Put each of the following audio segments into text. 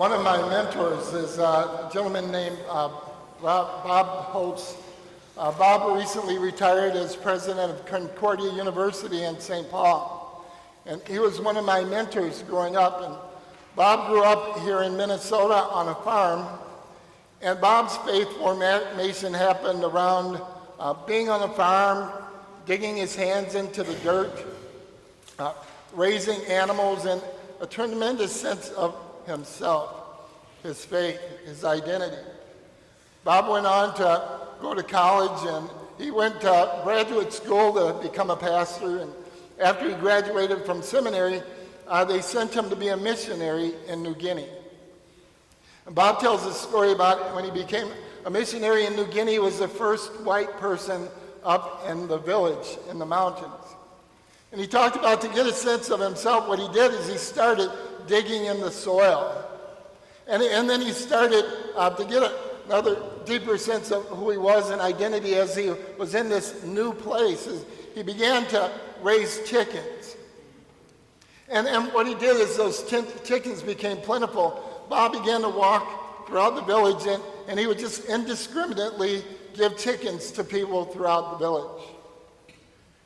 One of my mentors is a gentleman named Bob Holtz. Bob recently retired as president of Concordia University in St. Paul. And he was one of my mentors growing up. And Bob grew up here in Minnesota on a farm. And Bob's faith formation happened around being on a farm, digging his hands into the dirt, raising animals, and a tremendous sense of himself, his faith, his identity. Bob went on to go to college, and he went to graduate school to become a pastor. And after he graduated from seminary, they sent him to be a missionary in New Guinea. And Bob tells a story about when he became a missionary in New Guinea. He was the first white person up in the village in the mountains. And he talked about, to get a sense of himself, what he did is he started digging in the soil. And then he started to get another deeper sense of who he was and identity as he was in this new place. He began to raise chickens. And what he did is those chickens became plentiful. Bob began to walk throughout the village, and he would just indiscriminately give chickens to people throughout the village.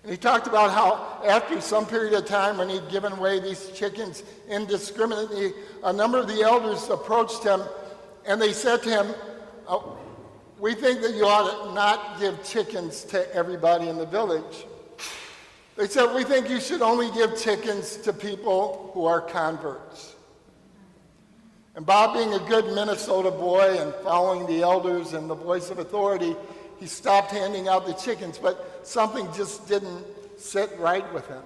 And he talked about how after some period of time when he'd given away these chickens indiscriminately, a number of the elders approached him and they said to him, "We think that you ought to not give chickens to everybody in the village." They said, "We think you should only give chickens to people who are converts." And Bob, being a good Minnesota boy and following the elders and the voice of authority, he stopped handing out the chickens, but something just didn't sit right with him.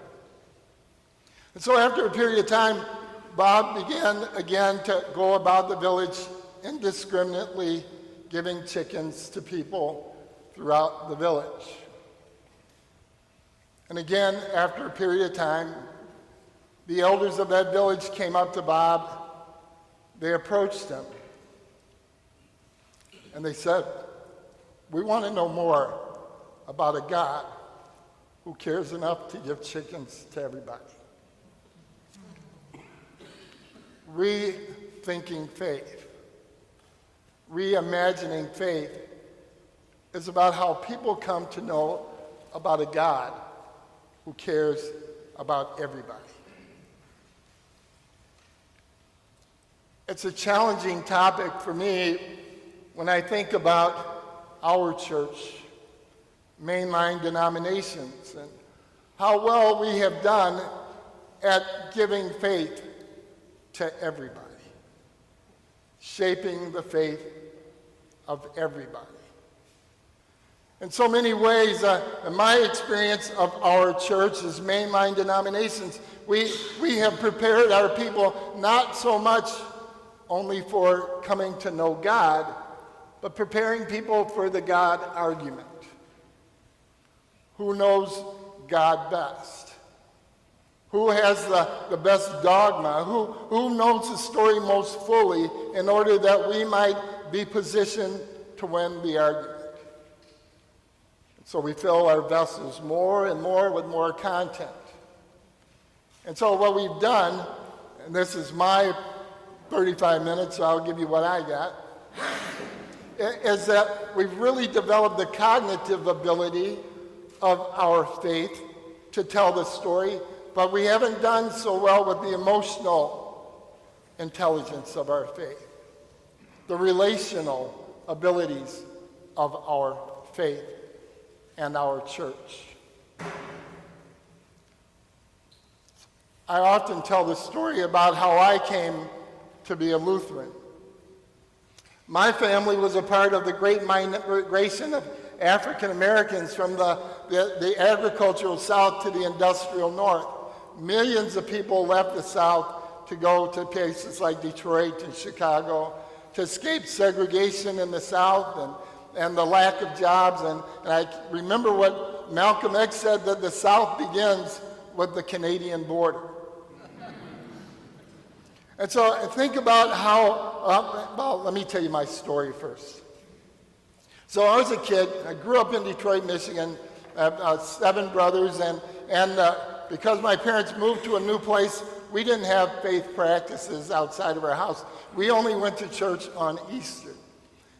And so after a period of time, Bob began again to go about the village indiscriminately giving chickens to people throughout the village. And again, after a period of time, the elders of that village came up to Bob. They approached him, and they said, "We want to know more about a God who cares enough to give chickens to everybody." Rethinking faith, reimagining faith, is about how people come to know about a God who cares about everybody. It's a challenging topic for me when I think about our church, mainline denominations, and how well we have done at giving faith to everybody, shaping the faith of everybody. In so many ways, in my experience of our church as mainline denominations, we have prepared our people not so much only for coming to know God, but preparing people for the God argument. Who knows God best? Who has the best dogma? Who knows the story most fully in order that we might be positioned to win the argument? So we fill our vessels more and more with more content. And so what we've done, and this is my 35 minutes, so I'll give you what I got, is that we've really developed the cognitive ability of our faith to tell the story, but we haven't done so well with the emotional intelligence of our faith, the relational abilities of our faith and our church. I often tell the story about how I came to be a Lutheran. My family was a part of the great migration of African Americans from the agricultural South to the industrial North. Millions of people left the South to go to places like Detroit and Chicago to escape segregation in the South and the lack of jobs. And I remember what Malcolm X said, that the South begins with the Canadian border. And so think about how, well, let me tell you my story first. So I was a kid. I grew up in Detroit, Michigan. I have 7 brothers, and because my parents moved to a new place, we didn't have faith practices outside of our house. We only went to church on Easter.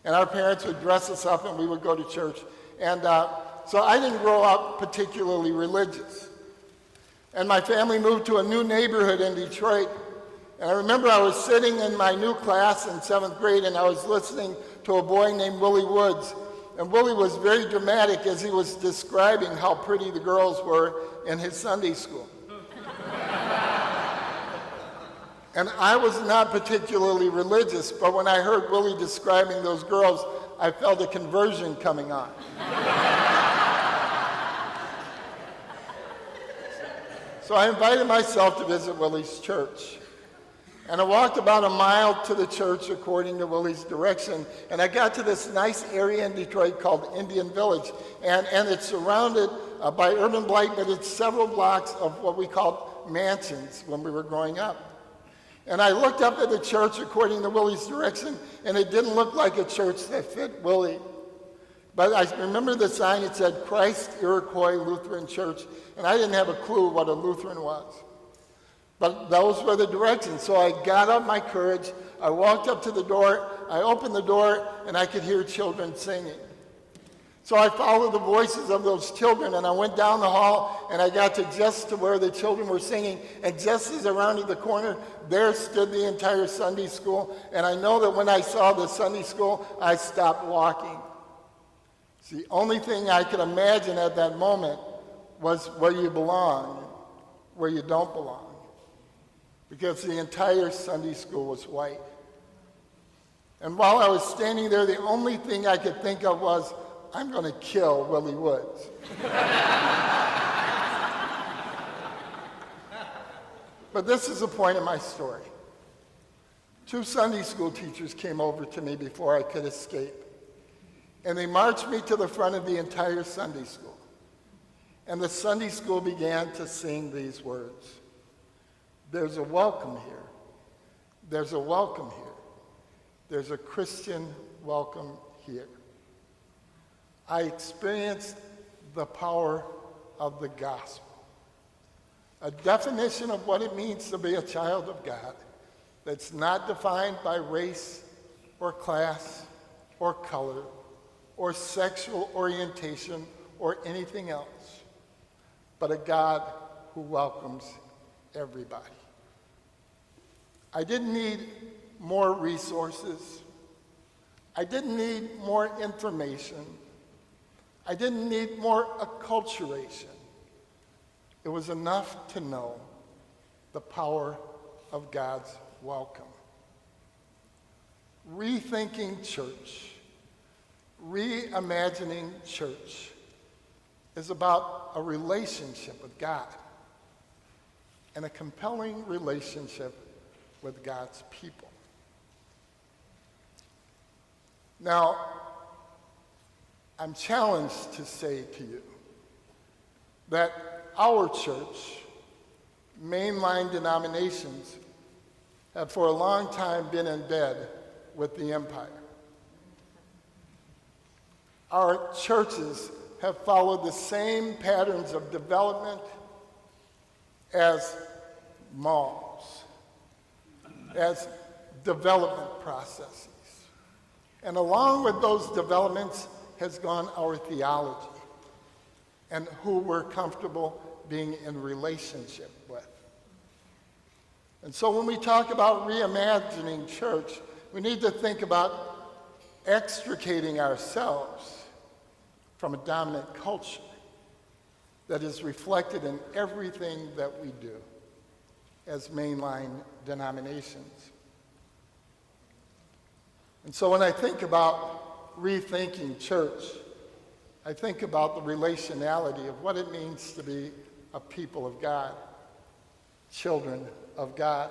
And our parents would dress us up and we would go to church. And so I didn't grow up particularly religious. And my family moved to a new neighborhood in Detroit. And I remember I was sitting in my new class in 7th grade and I was listening to a boy named Willie Woods. And Willie was very dramatic as he was describing how pretty the girls were in his Sunday school. And I was not particularly religious, but when I heard Willie describing those girls, I felt a conversion coming on. So I invited myself to visit Willie's church. And I walked about a mile to the church according to Willie's direction, and I got to this nice area in Detroit called Indian Village. And it's surrounded by urban blight, but it's several blocks of what we called mansions when we were growing up. And I looked up at the church according to Willie's direction, and it didn't look like a church that fit Willie. But I remember the sign, it said Christ Iroquois Lutheran Church, and I didn't have a clue what a Lutheran was. But those were the directions. So I got up my courage, I walked up to the door, I opened the door, and I could hear children singing. So I followed the voices of those children, and I went down the hall, and I got just to where the children were singing, and just as I rounded the corner, there stood the entire Sunday school, and I know that when I saw the Sunday school, I stopped walking. It's the only thing I could imagine at that moment was where you belong, where you don't belong, because the entire Sunday school was white. And while I was standing there, the only thing I could think of was, I'm going to kill Willie Woods. But this is the point of my story. 2 Sunday school teachers came over to me before I could escape. And they marched me to the front of the entire Sunday school. And the Sunday school began to sing these words. There's a welcome here. There's a welcome here. There's a Christian welcome here. I experienced the power of the gospel. A definition of what it means to be a child of God that's not defined by race or class or color or sexual orientation or anything else, but a God who welcomes everybody. I didn't need more resources. I didn't need more information. I didn't need more acculturation. It was enough to know the power of God's welcome. Rethinking church, reimagining church is about a relationship with God and a compelling relationship with God's people. Now, I'm challenged to say to you that our church, mainline denominations, have for a long time been in bed with the empire. Our churches have followed the same patterns of development as malls, as development processes. And along with those developments has gone our theology and who we're comfortable being in relationship with. And so when we talk about reimagining church, we need to think about extricating ourselves from a dominant culture that is reflected in everything that we do as mainline denominations. And so when I think about rethinking church, I think about the relationality of what it means to be a people of God, children of God.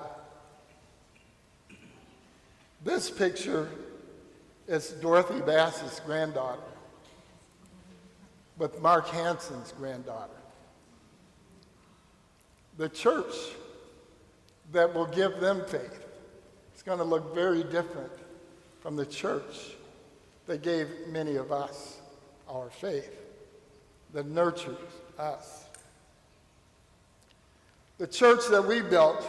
This picture is Dorothy Bass's granddaughter with Mark Hansen's granddaughter. The church that will give them faith is going to look very different from the church that gave many of us our faith, that nurtures us. The church that we built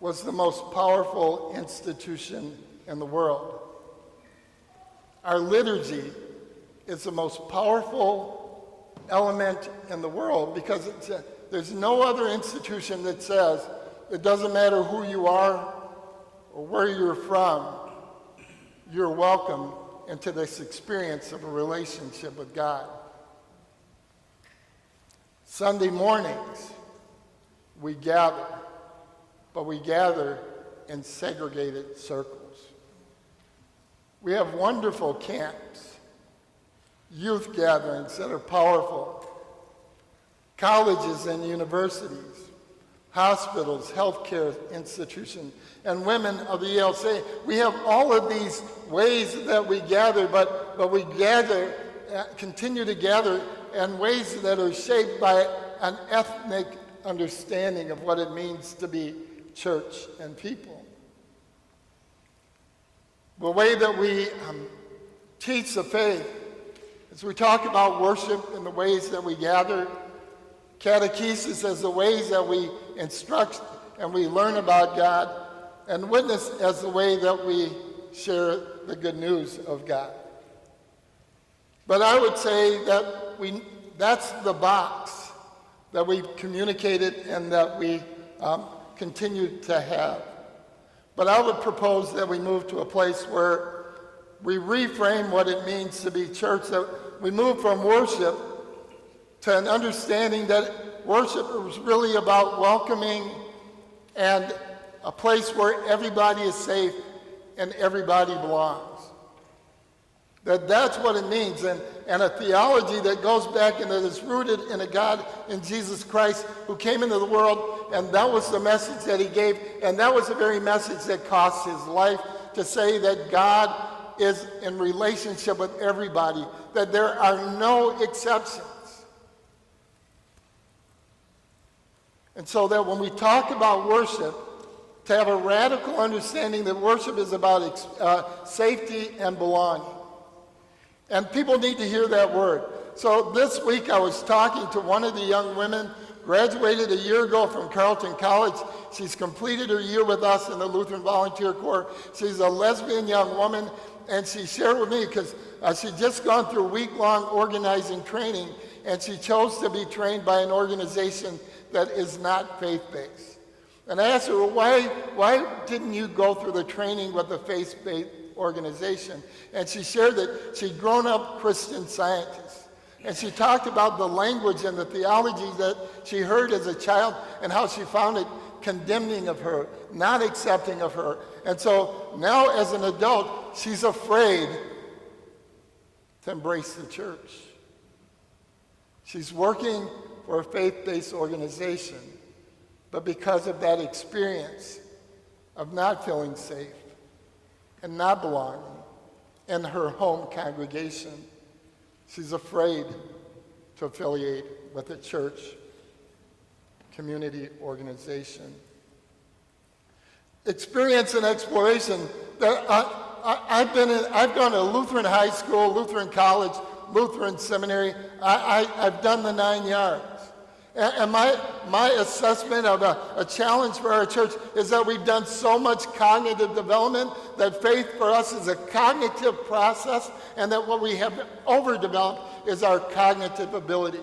was the most powerful institution in the world. Our liturgy is the most powerful element in the world because there's no other institution that says it doesn't matter who you are or where you're from, you're welcome into this experience of a relationship with God. Sunday mornings, we gather, but we gather in segregated circles. We have wonderful camps, youth gatherings that are powerful, colleges and universities, hospitals, healthcare institutions, and women of the ELC. We have all of these ways that we gather, but we gather, continue to gather in ways that are shaped by an ethnic understanding of what it means to be church and people. The way that we teach the faith is we talk about worship in the ways that we gather, catechesis as the ways that we instruct and we learn about God, and witness as the way that we share the good news of God. But I would say that that's the box that we've communicated and that we continue to have. But I would propose that we move to a place where we reframe what it means to be church, that we move from worship to an understanding that worship is really about welcoming and a place where everybody is safe and everybody belongs. That's what it means, and a theology that goes back and that is rooted in a God in Jesus Christ who came into the world, and that was the message that he gave, and that was the very message that cost his life, to say that God is in relationship with everybody, that there are no exceptions. And so that when we talk about worship, to have a radical understanding that worship is about safety and belonging. And people need to hear that word. So this week I was talking to one of the young women, graduated a year ago from Carleton College. She's completed her year with us in the Lutheran Volunteer Corps. She's a lesbian young woman, and she shared with me, because she'd just gone through week-long organizing training, and she chose to be trained by an organization that is not faith-based. And I asked her, well, why didn't you go through the training with a faith-based organization? And she shared that she'd grown up Christian Scientist. And she talked about the language and the theology that she heard as a child and how she found it condemning of her, not accepting of her. And so now as an adult, she's afraid to embrace the church. She's working for a faith-based organization, but because of that experience of not feeling safe and not belonging in her home congregation, she's afraid to affiliate with a church community organization. Experience and exploration. I've gone to Lutheran high school, Lutheran college, Lutheran seminary. I've done the 9 yards. And my assessment of a challenge for our church is that we've done so much cognitive development that faith for us is a cognitive process, and that what we have overdeveloped is our cognitive abilities.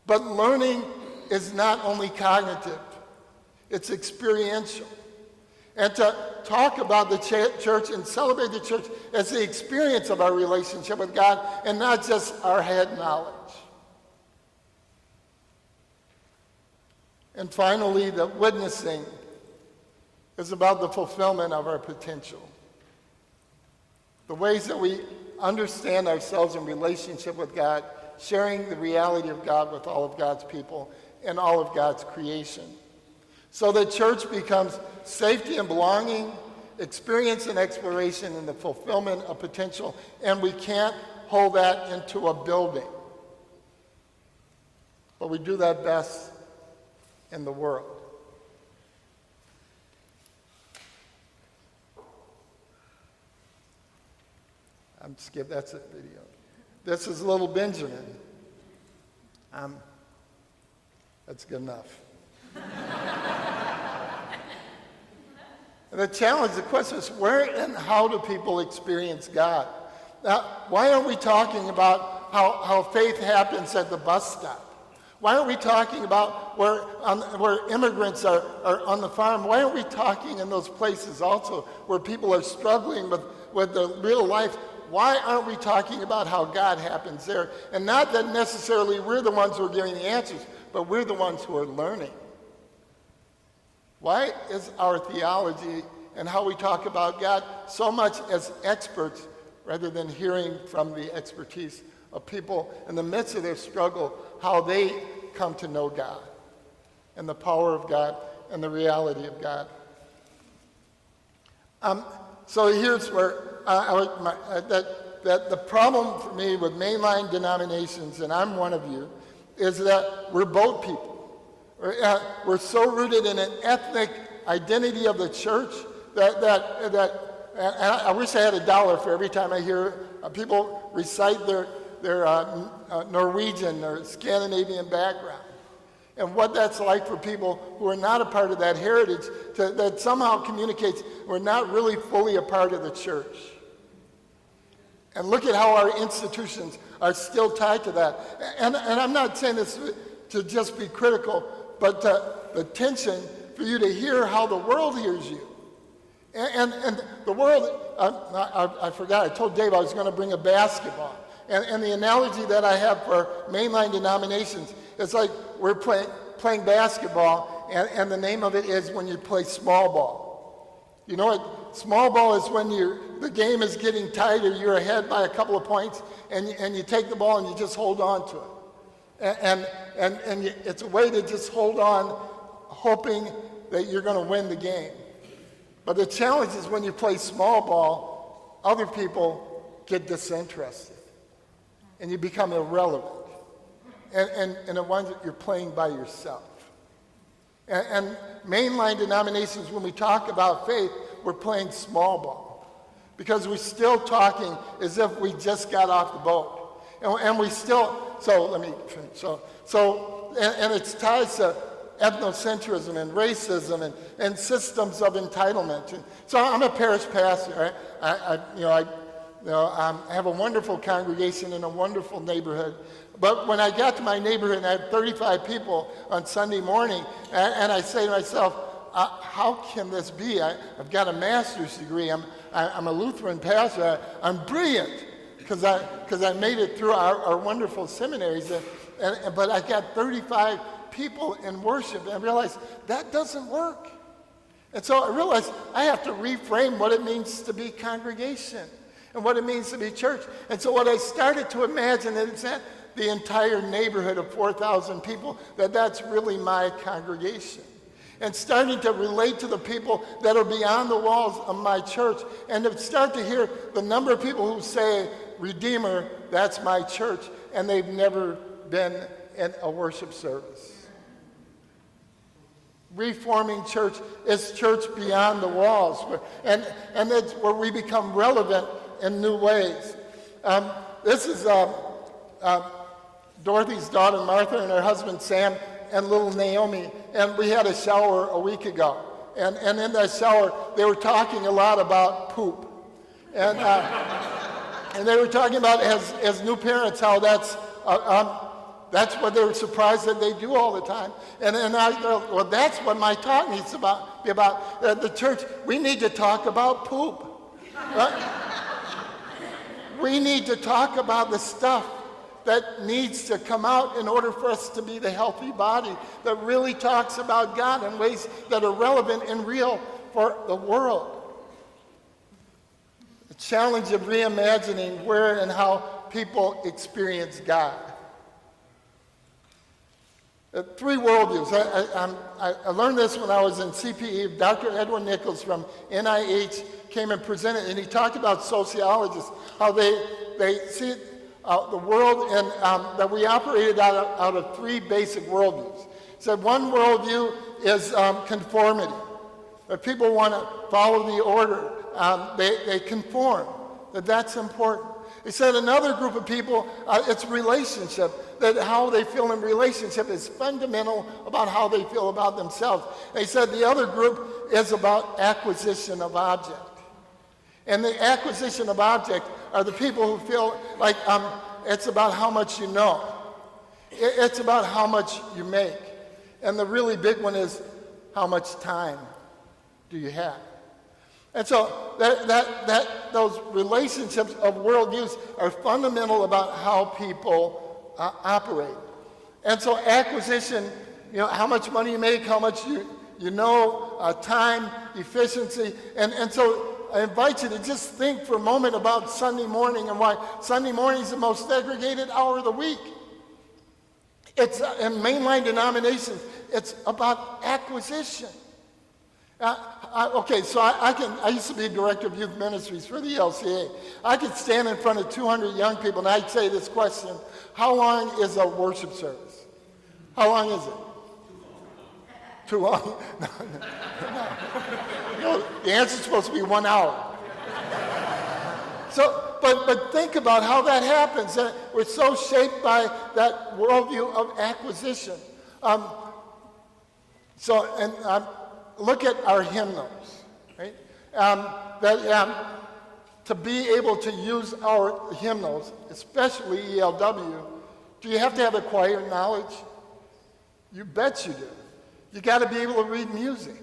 But learning is not only cognitive, it's experiential. And to talk about the church and celebrate the church as the experience of our relationship with God and not just our head knowledge. And finally, that witnessing is about the fulfillment of our potential. The ways that we understand ourselves in relationship with God, sharing the reality of God with all of God's people and all of God's creation. So that church becomes safety and belonging, experience and exploration, and the fulfillment of potential. And we can't hold that into a building. But we do that best in the world. That's a video. This is little Benjamin. That's good enough. And the challenge, the question is, where and how do people experience God? Now, why aren't we talking about how faith happens at the bus stop? Why aren't we talking about where immigrants are on the farm? Why aren't we talking in those places also where people are struggling with the real life? Why aren't we talking about how God happens there? And not that necessarily we're the ones who are giving the answers, but we're the ones who are learning. Why is our theology and how we talk about God so much as experts rather than hearing from the expertise of people in the midst of their struggle, how they come to know God and the power of God and the reality of God? So here's where that the problem for me with mainline denominations, and I'm one of you, is that we're boat people. We're so rooted in an ethnic identity of the church that and I wish I had $1 for every time I hear people recite their Norwegian or Scandinavian background, and what that's like for people who are not a part of that heritage, that somehow communicates we're not really fully a part of the church. And look at how our institutions are still tied to that. And I'm not saying this to just be critical, but the tension for you to hear how the world hears you. And the world, I forgot, I told Dave I was going to bring a basketball. And the analogy that I have for mainline denominations is like we're playing basketball, and the name of it is when you play small ball. You know what? Small ball is when the game is getting tighter, you're ahead by a couple of points, and you take the ball and you just hold on to it. And it's a way to just hold on, hoping that you're going to win the game. But the challenge is when you play small ball, other people get disinterested, and you become irrelevant. And the ones that you're playing by yourself. And mainline denominations, when we talk about faith, we're playing small ball, because we're still talking as if we just got off the boat. And we still, and it's ties to ethnocentrism and racism and systems of entitlement. And so I'm a parish pastor. I have a wonderful congregation in a wonderful neighborhood. But when I got to my neighborhood and I had 35 people on Sunday morning, and I say to myself, how can this be? I've got a master's degree. I'm a Lutheran pastor. I'm brilliant because I made it through our wonderful seminaries. But I got 35 people in worship, and I realized that doesn't work. And so I realized I have to reframe what it means to be congregation and what it means to be church. And so what I started to imagine is that the entire neighborhood of 4,000 people, that's really my congregation. And starting to relate to the people that are beyond the walls of my church, and to start to hear the number of people who say, Redeemer, that's my church, and they've never been in a worship service. Reforming church is church beyond the walls, and it's where we become relevant in new ways. This is Dorothy's daughter Martha and her husband Sam and little Naomi, and we had a shower a week ago, and in that shower they were talking a lot about poop, and they were talking about as new parents how that's what they were surprised that they do all the time. And I go, well, that's what my talk needs to be about. The church, we need to talk about poop. Right? We need to talk about the stuff that needs to come out in order for us to be the healthy body that really talks about God in ways that are relevant and real for the world. The challenge of reimagining where and how people experience God. Three worldviews. I learned this when I was in CPE. Dr. Edwin Nichols from NIH came and presented, and he talked about sociologists, how they see the world, and that we operated out of three basic worldviews. He said one worldview is conformity. That people want to follow the order. They conform. That's important. He said another group of people, it's relationship, that how they feel in relationship is fundamental about how they feel about themselves. And he said the other group is about acquisition of object. And the acquisition of object are the people who feel like it's about how much you know. It's about how much you make. And the really big one is how much time do you have? And so those relationships of worldviews are fundamental about how people operate. And so acquisition, how much money you make, how much you know, time, efficiency. And so I invite you to just think for a moment about Sunday morning and why Sunday morning is the most segregated hour of the week. It's in mainline denominations, it's about acquisition. So I used to be director of youth ministries for the LCA. I could stand in front of 200 young people and I'd say this question: how long is a worship service? How long is it? Too long? No. The answer's supposed to be 1 hour. So, but think about how that happens. We're so shaped by that worldview of acquisition. Look at our hymnals, right? To be able to use our hymnals, especially ELW, do you have to have acquired knowledge? You bet you do. You got to be able to read music.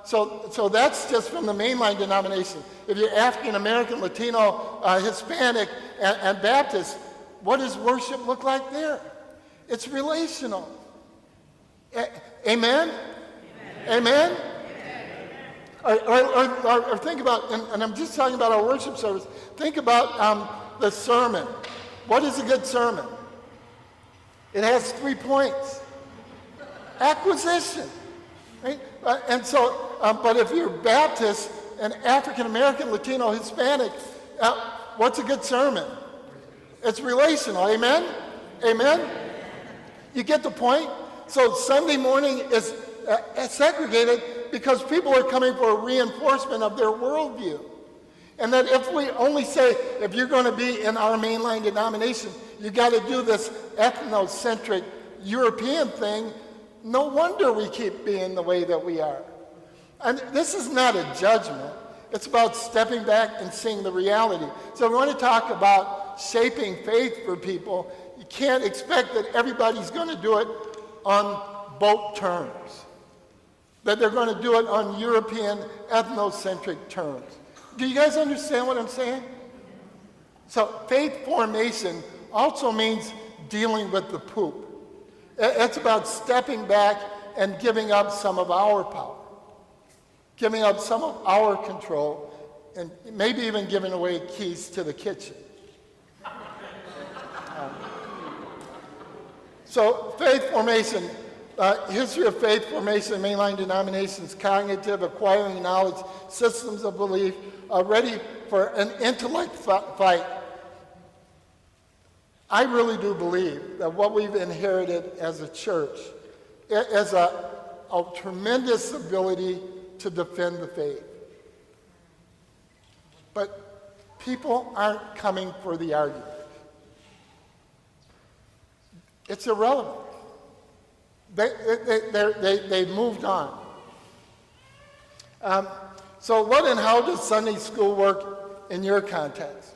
So that's just from the mainline denomination. If you're African American, Latino, Hispanic, and Baptist, what does worship look like there? It's relational. Amen? Amen? Or think about, and I'm just talking about our worship service, think about the sermon. What is a good sermon? It has 3 points. Acquisition. Right? But if you're Baptist and African American, Latino, Hispanic, what's a good sermon? It's relational. Amen? Amen? You get the point? So Sunday morning is segregated because people are coming for a reinforcement of their worldview. And that if we only say, if you're going to be in our mainline denomination, you got to do this ethnocentric European thing, no wonder we keep being the way that we are. And this is not a judgment. It's about stepping back and seeing the reality. So we want to talk about shaping faith for people. You can't expect that everybody's going to do it on boat terms, that they're going to do it on European ethnocentric terms. Do you guys understand what I'm saying? So faith formation also means dealing with the poop. It's about stepping back and giving up some of our power, giving up some of our control, and maybe even giving away keys to the kitchen. So faith formation, history of faith formation, mainline denominations, cognitive, acquiring knowledge, systems of belief, ready for an intellect fight. I really do believe that what we've inherited as a church is a tremendous ability to defend the faith. But people aren't coming for the argument. It's irrelevant. They've moved on. So what and how does Sunday school work in your context?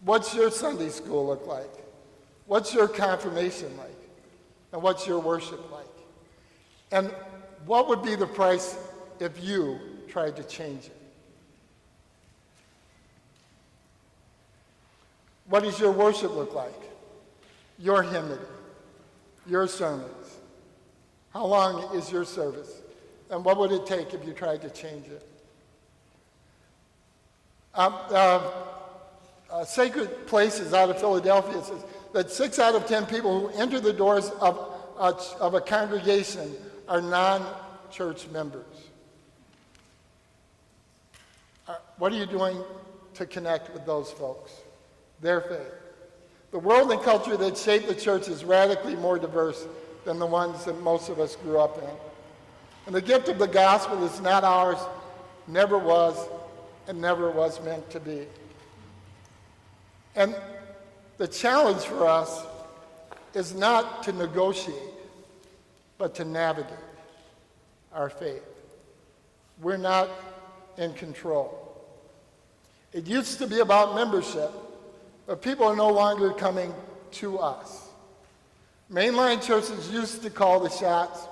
What's your Sunday school look like? What's your confirmation like? And what's your worship like? And what would be the price if you tried to change it? What does your worship look like? Your hymnody, your sermons. How long is your service? And what would it take if you tried to change it? Sacred Places out of Philadelphia says that 6 out of 10 people who enter the doors of a congregation are non-church members. What are you doing to connect with those folks? Their faith. The world and culture that shaped the church is radically more diverse than the ones that most of us grew up in. And the gift of the gospel is not ours, never was, and never was meant to be. And the challenge for us is not to negotiate, but to navigate our faith. We're not in control. It used to be about membership, but people are no longer coming to us. Mainline churches used to call the shots,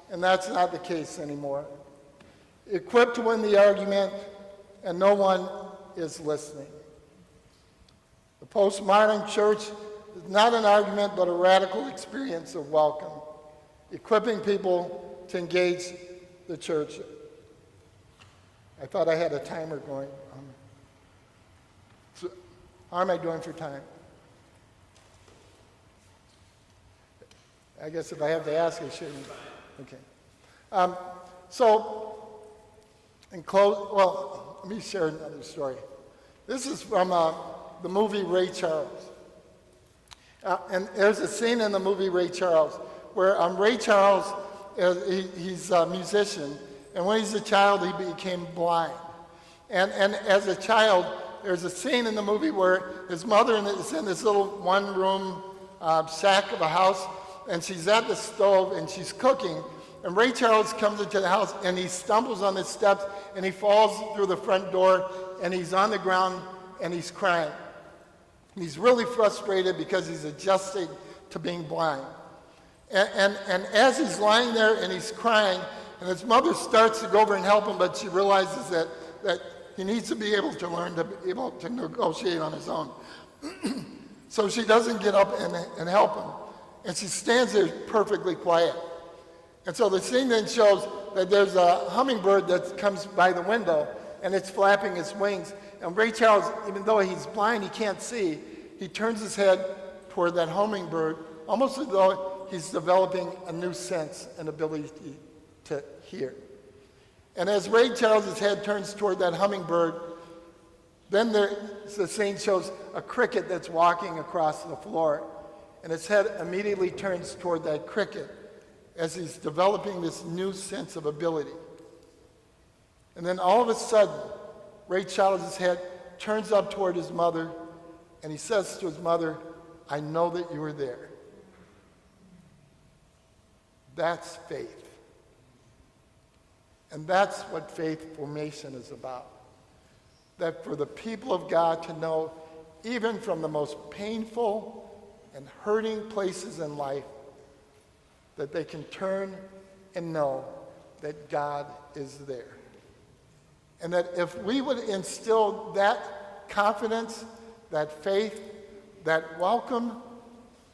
and that's not the case anymore. Equipped to win the argument, and no one is listening. The postmodern church is not an argument, but a radical experience of welcome, equipping people to engage the church. I thought I had a timer going. So how am I doing for time? I guess if I have to ask, I shouldn't. Okay. In close, well, let me share another story. This is from the movie Ray Charles. And there's a scene in the movie Ray Charles where Ray Charles, he's a musician, and when he's a child, he became blind. And as a child, there's a scene in the movie where his mother is in this little one-room shack of a house, and she's at the stove, and she's cooking, and Ray Charles comes into the house, and he stumbles on the steps, and he falls through the front door, and he's on the ground, and he's crying. He's really frustrated because he's adjusting to being blind. And as he's lying there and he's crying, and his mother starts to go over and help him, but she realizes that he needs to be able to learn to be able to negotiate on his own. So she doesn't get up and help him. And she stands there perfectly quiet. And so the scene then shows that there's a hummingbird that comes by the window, and it's flapping its wings. And Ray Charles, even though he's blind, he can't see, he turns his head toward that hummingbird, almost as though he's developing a new sense and ability to hear. And as Ray Charles' head turns toward that hummingbird, then the scene shows a cricket that's walking across the floor, and his head immediately turns toward that cricket as he's developing this new sense of ability. And then all of a sudden, Ray Charles' head turns up toward his mother, and he says to his mother, "I know that you were there." That's faith. And that's what faith formation is about. That for the people of God to know, even from the most painful and hurting places in life, that they can turn and know that God is there. And that if we would instill that confidence, that faith, that welcome,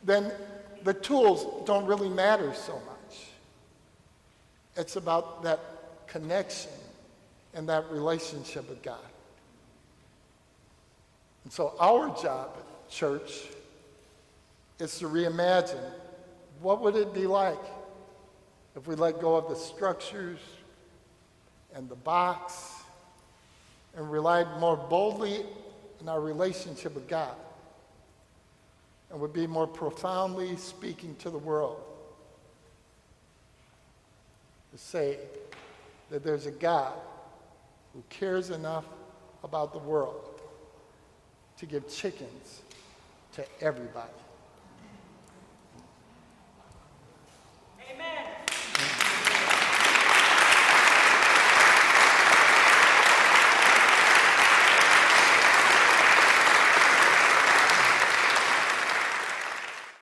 then the tools don't really matter so much. It's about that connection and that relationship with God. And so our job, church, is to reimagine what would it be like if we let go of the structures and the box and relied more boldly in our relationship with God and would be more profoundly speaking to the world to say that there's a God who cares enough about the world to give chickens to everybody.